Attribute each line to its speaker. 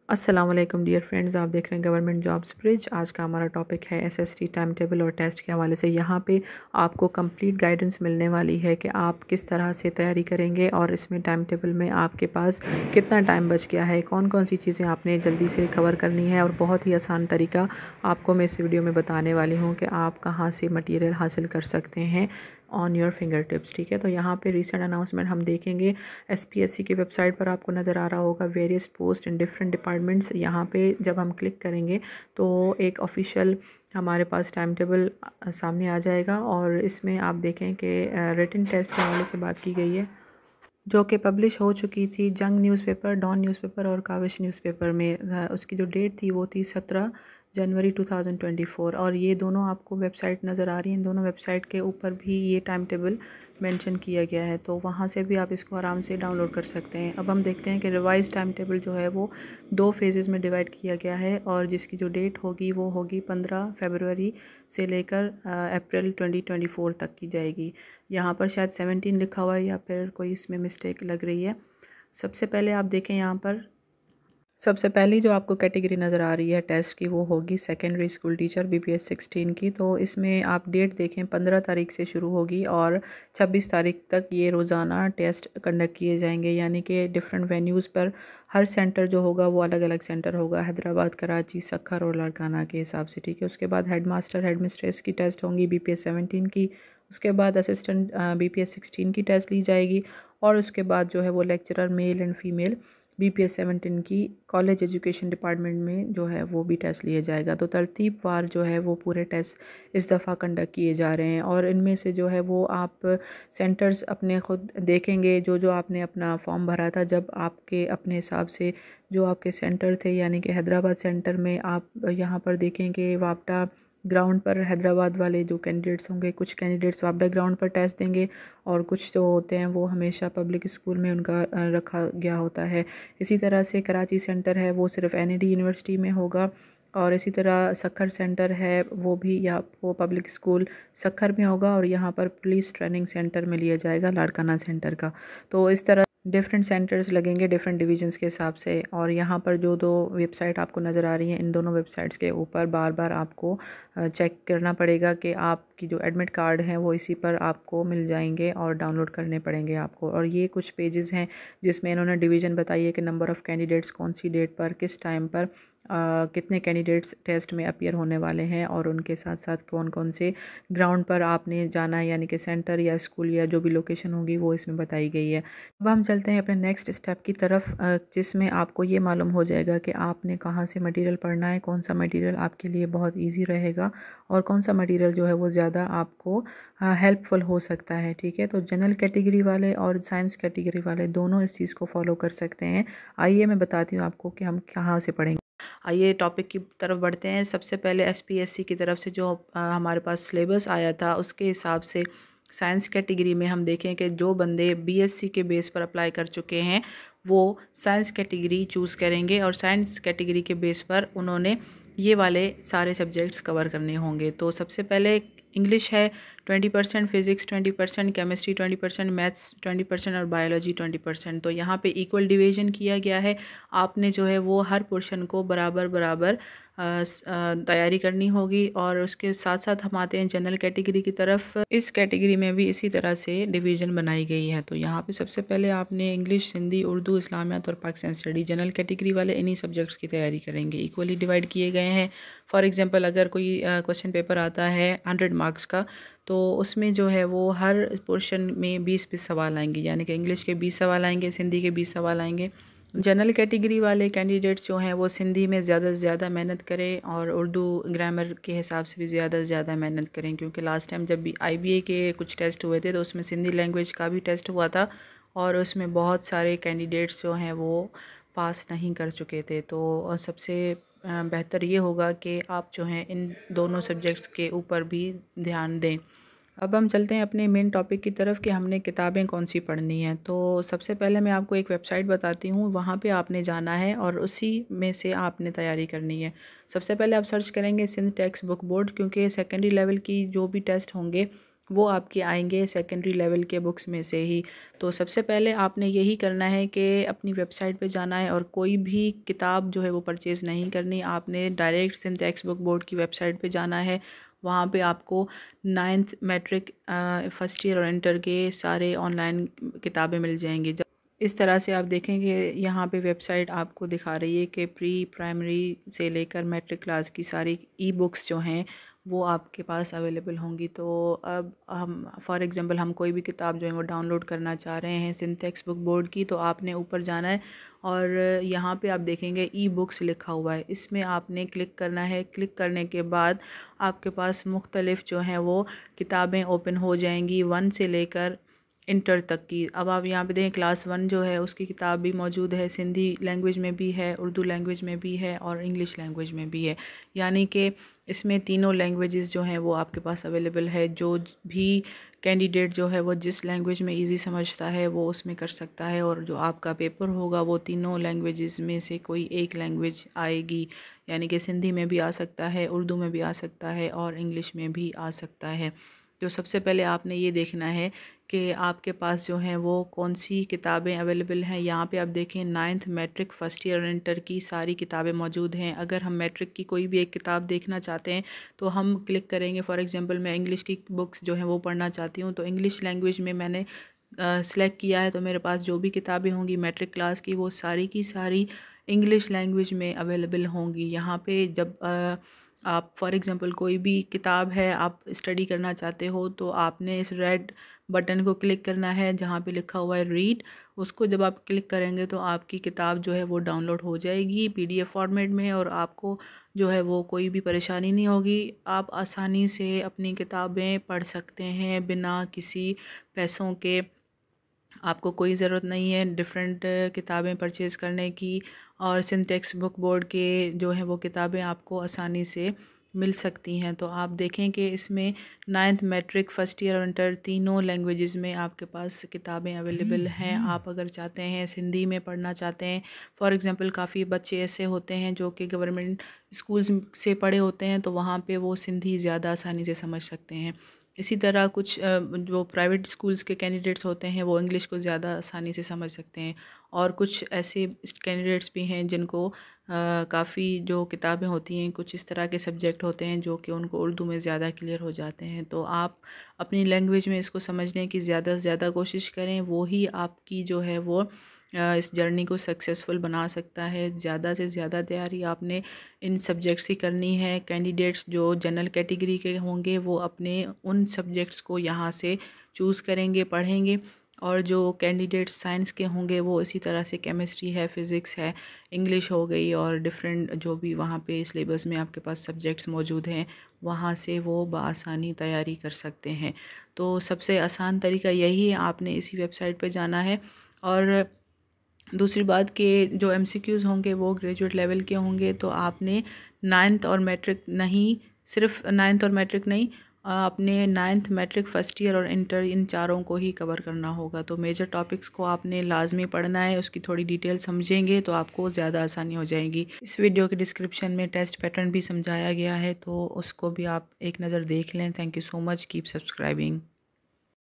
Speaker 1: अस्सलाम वालेकुम dear friends, आप देख रहे हैं गवर्नमेंट जॉब्स ब्रिज। आज का हमारा टॉपिक है एसएसटी टाइम टेबल और टेस्ट के हवाले से। यहाँ पे आपको कंप्लीट गाइडेंस मिलने वाली है कि आप किस तरह से तैयारी करेंगे और इसमें टाइम टेबल में आपके पास कितना टाइम बच गया है, कौन कौन सी चीज़ें आपने जल्दी से कवर करनी है और बहुत ही आसान तरीका आपको मैं इस वीडियो में बताने वाली हूँ कि आप कहाँ से मटीरियल हासिल कर सकते हैं ऑन योर फिंगर टिप्स। ठीक है, तो यहाँ पे रीसेंट अनाउंसमेंट हम देखेंगे। एसपीएससी की वेबसाइट पर आपको नज़र आ रहा होगा various post in different departments. यहाँ पे जब हम क्लिक करेंगे तो एक ऑफिशियल हमारे पास टाइम टेबल सामने आ जाएगा और इसमें आप देखें कि रिटन टेस्ट के हवाले से बात की गई है जो कि पब्लिश हो चुकी थी जंग न्यूज़पेपर, डॉन न्यूज़पेपर और काविश न्यूज़पेपर में। उसकी जो डेट थी वो थी 17 जनवरी 2024 और ये दोनों आपको वेबसाइट नज़र आ रही हैं। इन दोनों वेबसाइट के ऊपर भी ये टाइम टेबल मेंशन किया गया है, तो वहाँ से भी आप इसको आराम से डाउनलोड कर सकते हैं। अब हम देखते हैं कि रिवाइज टाइम टेबल जो है वो 2 फेजेज़ में डिवाइड किया गया है और जिसकी जो डेट होगी वो होगी 15 फरवरी से लेकर अप्रैल 2024 तक की जाएगी। यहाँ पर शायद 17 लिखा हुआ है या फिर कोई इसमें मिस्टेक लग रही है। सबसे पहले आप देखें, यहाँ पर सबसे पहली जो आपको कैटेगरी नज़र आ रही है टेस्ट की वो होगी सेकेंडरी स्कूल टीचर बीपीएस 16 की। तो इसमें आप डेट देखें, 15 तारीख से शुरू होगी और 26 तारीख तक ये रोज़ाना टेस्ट कंडक्ट किए जाएंगे, यानी कि डिफरेंट वेन्यूज़ पर। हर सेंटर जो होगा वो अलग अलग सेंटर होगा, हैदराबाद, कराची, सक्खर और लाड़काना के हिसाब से। ठीक है, उसके बाद हेड मास्टर हेड मिस्ट्रेस की टेस्ट होंगी बीपीएस 17 की। उसके बाद असिस्टेंट बीपीएस 16 की टेस्ट ली जाएगी और उसके बाद जो है वो lecturer male and female BPS 17 की कॉलेज एजुकेशन डिपार्टमेंट में जो है वो भी टेस्ट लिया जाएगा। तो तरतीब वार जो है वो पूरे टेस्ट इस दफ़ा कंडक्ट किए जा रहे हैं और इनमें से जो है वो आप सेंटर्स अपने ख़ुद देखेंगे। जो आपने अपना फॉर्म भरा था, जब आपके अपने हिसाब से जो आपके सेंटर थे, यानी कि हैदराबाद सेंटर में आप यहाँ पर देखेंगे वापडा ग्राउंड पर हैदराबाद वाले जो कैंडिडेट्स होंगे, कुछ कैंडिडेट्स वापडा ग्राउंड पर टेस्ट देंगे और कुछ जो होते हैं वो हमेशा पब्लिक स्कूल में उनका रखा गया होता है। इसी तरह से कराची सेंटर है वो सिर्फ एनईडी यूनिवर्सिटी में होगा और इसी तरह सक्खर सेंटर है वो भी या वो पब्लिक स्कूल सक्खर में होगा और यहाँ पर पुलिस ट्रेनिंग सेंटर में लिया जाएगा लाड़काना सेंटर का। तो इस तरह डिफरेंट सेंटर्स लगेंगे डिफरेंट डिवीजन्स के हिसाब से। और यहाँ पर जो दो वेबसाइट आपको नज़र आ रही हैं, इन दोनों वेबसाइट्स के ऊपर बार बार आपको चेक करना पड़ेगा कि आपकी जो एडमिट कार्ड हैं वो इसी पर आपको मिल जाएंगे और डाउनलोड करने पड़ेंगे आपको। और ये कुछ पेजेस हैं जिसमें इन्होंने डिवीज़न बताई है कि नंबर ऑफ़ कैंडिडेट्स कौन सी डेट पर किस टाइम पर कितने कैंडिडेट्स टेस्ट में अपीयर होने वाले हैं और उनके साथ साथ कौन कौन से ग्राउंड पर आपने जाना है, यानी कि सेंटर या स्कूल या जो भी लोकेशन होगी वो इसमें बताई गई है। अब हम चलते हैं अपने नेक्स्ट स्टेप की तरफ, जिसमें आपको ये मालूम हो जाएगा कि आपने कहाँ से मटेरियल पढ़ना है, कौन सा मटेरियल आपके लिए बहुत ईजी रहेगा और कौन सा मटेरियल जो है वो ज़्यादा आपको हेल्पफुल हो सकता है। ठीक है, तो जनरल कैटेगरी वाले और साइंस कैटेगरी वाले दोनों इस चीज़ को फॉलो कर सकते हैं। आइए मैं बताती हूँ आपको कि हम कहाँ से पढ़ेंगे। आइए टॉपिक की तरफ बढ़ते हैं। सबसे पहले एसपीएससी की तरफ से जो हमारे पास सिलेबस आया था उसके हिसाब से साइंस कैटेगरी में हम देखें कि जो बंदे बीएससी के बेस पर अप्लाई कर चुके हैं वो साइंस कैटेगरी चूज़ करेंगे और साइंस कैटेगरी के बेस पर उन्होंने ये वाले सारे सब्जेक्ट्स कवर करने होंगे। तो सबसे पहले इंग्लिश है 20%, फिज़िक्स 20%, केमिस्ट्री 20%, मैथ्स 20% और बायोलॉजी 20%। तो यहाँ पे इक्वल डिवीजन किया गया है। आपने जो है वो हर पोर्शन को बराबर बराबर तैयारी करनी होगी। और उसके साथ साथ हम आते हैं जनरल कैटेगरी की तरफ। इस कैटेगरी में भी इसी तरह से डिवीज़न बनाई गई है। तो यहाँ पे सबसे पहले आपने इंग्लिश, हिंदी, उर्दू, इस्लामियात और पाकिस्तान स्टडी, जनरल कैटेगरी वाले इन्हीं सब्जेक्ट्स की तैयारी करेंगे। इक्वली डिवाइड किए गए हैं। फॉर एग्जांपल अगर कोई क्वेश्चन पेपर आता है 100 मार्क्स का, तो उसमें जो है वो हर पोर्शन में 20-20 सवाल आएंगे, यानी कि इंग्लिश के 20 सवाल आएंगे, सिंधी के 20 सवाल आएंगे। जनरल कैटेगरी वाले कैंडिडेट्स जो हैं वो सिंधी में ज़्यादा से ज़्यादा मेहनत करें और उर्दू ग्रामर के हिसाब से भी ज़्यादा से ज़्यादा मेहनत करें, क्योंकि लास्ट टाइम जब भी आईबीए के कुछ टेस्ट हुए थे तो उसमें सिंधी लैंग्वेज का भी टेस्ट हुआ था और उसमें बहुत सारे कैंडिडेट्स जो हैं वो पास नहीं कर चुके थे। तो सबसे बेहतर ये होगा कि आप जो हैं इन दोनों सब्जेक्ट्स के ऊपर भी ध्यान दें। अब हम चलते हैं अपने मेन टॉपिक की तरफ कि हमने किताबें कौन सी पढ़नी हैं। तो सबसे पहले मैं आपको एक वेबसाइट बताती हूँ, वहाँ पे आपने जाना है और उसी में से आपने तैयारी करनी है। सबसे पहले आप सर्च करेंगे सिंध टेक्स्ट बुक बोर्ड, क्योंकि सेकेंडरी लेवल की जो भी टेस्ट होंगे वो आपके आएंगे सेकेंडरी लेवल के बुक्स में से ही। तो सबसे पहले आपने यही करना है कि अपनी वेबसाइट पे जाना है और कोई भी किताब जो है वो परचेज़ नहीं करनी। आपने direct Sindh textbook board की वेबसाइट पे जाना है। वहाँ पे आपको 9th मैट्रिक, फ़र्स्ट ईयर और इंटर के सारे ऑनलाइन किताबें मिल जाएंगी। जब इस तरह से आप देखेंगे यहाँ पे वेबसाइट आपको दिखा रही है कि प्री प्राइमरी से लेकर मैट्रिक क्लास की सारी ई बुक्स जो हैं वो आपके पास अवेलेबल होंगी। तो अब हम फॉर एग्ज़ाम्पल हम कोई भी किताब जो है वो डाउनलोड करना चाह रहे हैं सिंध टेक्स्ट बुक बोर्ड की, तो आपने ऊपर जाना है और यहाँ पे आप देखेंगे ई बुक्स लिखा हुआ है, इसमें आपने क्लिक करना है। क्लिक करने के बाद आपके पास मुख्तलिफ़ जो हैं वो किताबें ओपन हो जाएंगी 1 से लेकर इंटर तक की। अब आप यहाँ पे देखें क्लास 1 जो है उसकी किताब भी मौजूद है, सिंधी लैंग्वेज में भी है, उर्दू लैंग्वेज में भी है और इंग्लिश लैंग्वेज में भी है। यानी कि इसमें तीनों लैंग्वेजेस जो हैं वो आपके पास अवेलेबल है। जो भी कैंडिडेट जो है वो जिस लैंग्वेज में इजी समझता है वो उसमें कर सकता है, और जो आपका पेपर होगा वो तीनों लैंग्वेजेस में से कोई एक लैंग्वेज आएगी। यानी कि सिंधी में भी आ सकता है, उर्दू में भी आ सकता है और इंग्लिश में भी आ सकता है। तो सबसे पहले आपने ये देखना है कि आपके पास जो है वो कौन सी किताबें अवेलेबल हैं। यहाँ पे आप देखें 9th मैट्रिक, फ़र्स्ट ईयर और इंटर की सारी किताबें मौजूद हैं। अगर हम मैट्रिक की कोई भी एक किताब देखना चाहते हैं तो हम क्लिक करेंगे। फॉर एग्ज़ाम्पल मैं इंग्लिश की बुक्स जो हैं वो पढ़ना चाहती हूँ, तो इंग्लिश लैंग्वेज में मैंने सेलेक्ट किया है, तो मेरे पास जो भी किताबें होंगी मैट्रिक क्लास की वो सारी की सारी इंग्लिश लैंग्वेज में अवेलेबल होंगी। यहाँ पे जब आप फॉर एग्ज़ाम्पल कोई भी किताब है आप स्टडी करना चाहते हो तो आपने इस रेड बटन को क्लिक करना है जहाँ पे लिखा हुआ है रीड। उसको जब आप क्लिक करेंगे तो आपकी किताब जो है वो डाउनलोड हो जाएगी पीडीएफ फॉर्मेट में, और आपको जो है वो कोई भी परेशानी नहीं होगी। आप आसानी से अपनी किताबें पढ़ सकते हैं बिना किसी पैसों के। आपको कोई ज़रूरत नहीं है डिफरेंट किताबें परचेज़ करने की, और सिंध टेक्स्ट बुक बोर्ड के जो है वो किताबें आपको आसानी से मिल सकती हैं। तो आप देखें कि इसमें 9th मैट्रिक, फ़र्स्ट ईयर और इंटर तीनों लैंग्वेजेस में आपके पास किताबें अवेलेबल हैं। आप अगर चाहते हैं सिंधी में पढ़ना चाहते हैं, फॉर एग्ज़ाम्पल काफ़ी बच्चे ऐसे होते हैं जो कि गवर्नमेंट स्कूल्स से पढ़े होते हैं, तो वहाँ पे वो सिंधी ज़्यादा आसानी से समझ सकते हैं। इसी तरह कुछ जो प्राइवेट स्कूल्स के कैंडिडेट्स होते हैं वो इंग्लिश को ज़्यादा आसानी से समझ सकते हैं, और कुछ ऐसे कैंडिडेट्स भी हैं जिनको काफ़ी जो किताबें होती हैं कुछ इस तरह के सब्जेक्ट होते हैं जो कि उनको उर्दू में ज़्यादा क्लियर हो जाते हैं। तो आप अपनी लैंग्वेज में इसको समझने की ज़्यादा से ज़्यादा कोशिश करें, वो ही आपकी जो है वो इस जर्नी को सक्सेसफुल बना सकता है। ज़्यादा से ज़्यादा तैयारी आपने इन सब्जेक्ट्स की करनी है। कैंडिडेट्स जो जनरल कैटेगरी के होंगे वो अपने उन सब्जेक्ट्स को यहाँ से चूज़ करेंगे, पढ़ेंगे, और जो कैंडिडेट्स साइंस के होंगे वो इसी तरह से केमिस्ट्री है, फ़िज़िक्स है, इंग्लिश हो गई और डिफरेंट जो भी वहाँ पे सिलेबस में आपके पास सब्जेक्ट्स मौजूद हैं वहाँ से वो बआसानी तैयारी कर सकते हैं। तो सबसे आसान तरीका यही है, आपने इसी वेबसाइट पे जाना है। और दूसरी बात कि जो एमसीक्यूज़ होंगे वो ग्रेजुएट लेवल के होंगे, तो आपने 9th और मैट्रिक नहीं, सिर्फ 9th और मैट्रिक नहीं, आपने 9th मैट्रिक, फ़र्स्ट ईयर और इंटर इन चारों को ही कवर करना होगा। तो मेजर टॉपिक्स को आपने लाजमी पढ़ना है, उसकी थोड़ी डिटेल समझेंगे तो आपको ज़्यादा आसानी हो जाएगी। इस वीडियो के डिस्क्रिप्शन में टेस्ट पैटर्न भी समझाया गया है, तो उसको भी आप एक नज़र देख लें। Thank you so much, keep subscribing.